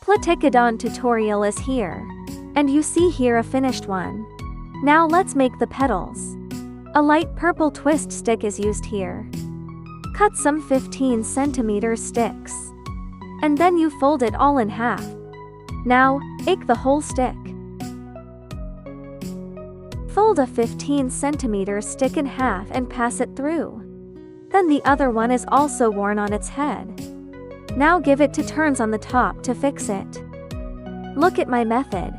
Platycodon tutorial is here. And you see here a finished one. Now let's make the petals. A light purple twist stick is used here. Cut some 15 cm sticks. And then you fold it all in half. Now, ache the whole stick. Fold a 15 cm stick in half and pass it through. Then the other one is also worn on its head. Now give it 2 turns on the top to fix it. Look at my method.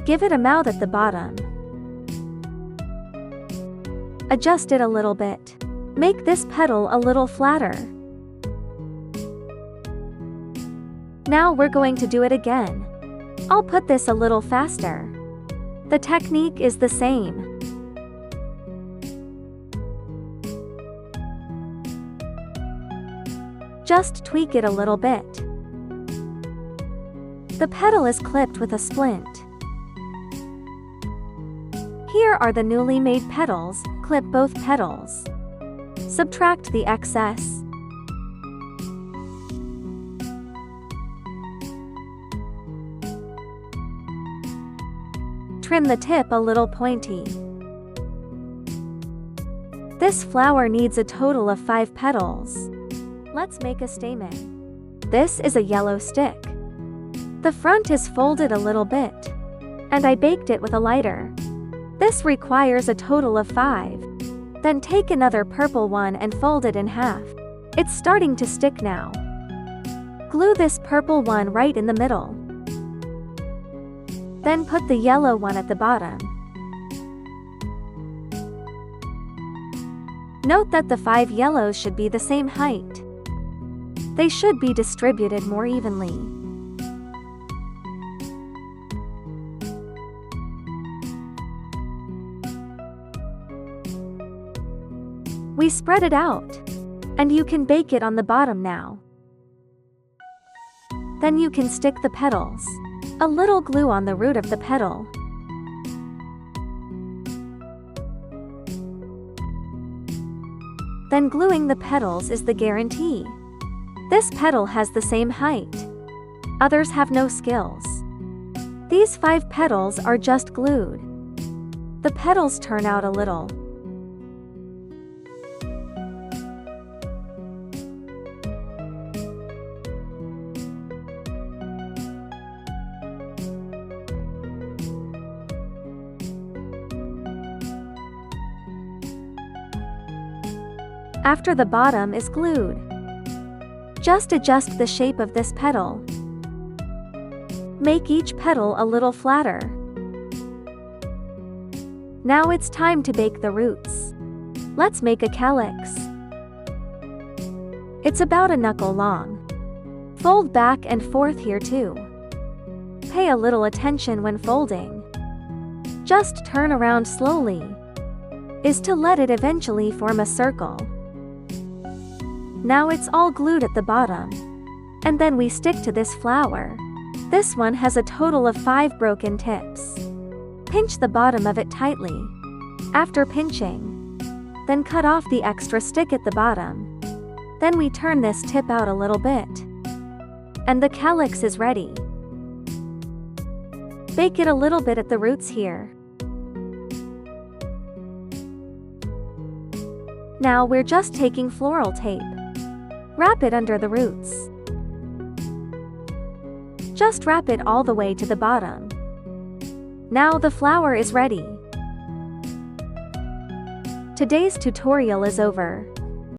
Give it a mouth at the bottom. Adjust it a little bit. Make this petal a little flatter. Now we're going to do it again. I'll put this a little faster. The technique is the same. Just tweak it a little bit. The petal is clipped with a splint. Here are the newly made petals. Clip both petals. Subtract the excess. Trim the tip a little pointy. This flower needs a total of 5 petals. Let's make a stamen. This is a yellow stick. The front is folded a little bit. And I baked it with a lighter. This requires a total of 5. Then take another purple one and fold it in half. It's starting to stick now. Glue this purple one right in the middle. Then put the yellow one at the bottom. Note that the 5 yellows should be the same height. They should be distributed more evenly. We spread it out. And you can bake it on the bottom now. Then you can stick the petals. A little glue on the root of the petal. Then gluing the petals is the guarantee. This petal has the same height. Others have no skills. These 5 petals are just glued. The petals turn out a little. After the bottom is glued, just adjust the shape of this petal. Make each petal a little flatter. Now it's time to bake the roots. Let's make a calyx. It's about a knuckle long. Fold back and forth here too. Pay a little attention when folding. Just turn around slowly. Is to let it eventually form a circle. Now it's all glued at the bottom. And then we stick to this flower. This one has a total of 5 broken tips. Pinch the bottom of it tightly. After pinching, then cut off the extra stick at the bottom. Then we turn this tip out a little bit. And the calyx is ready. Bake it a little bit at the roots here. Now we're just taking floral tape. Wrap it under the roots. Just wrap it all the way to the bottom. Now the flower is ready. Today's tutorial is over.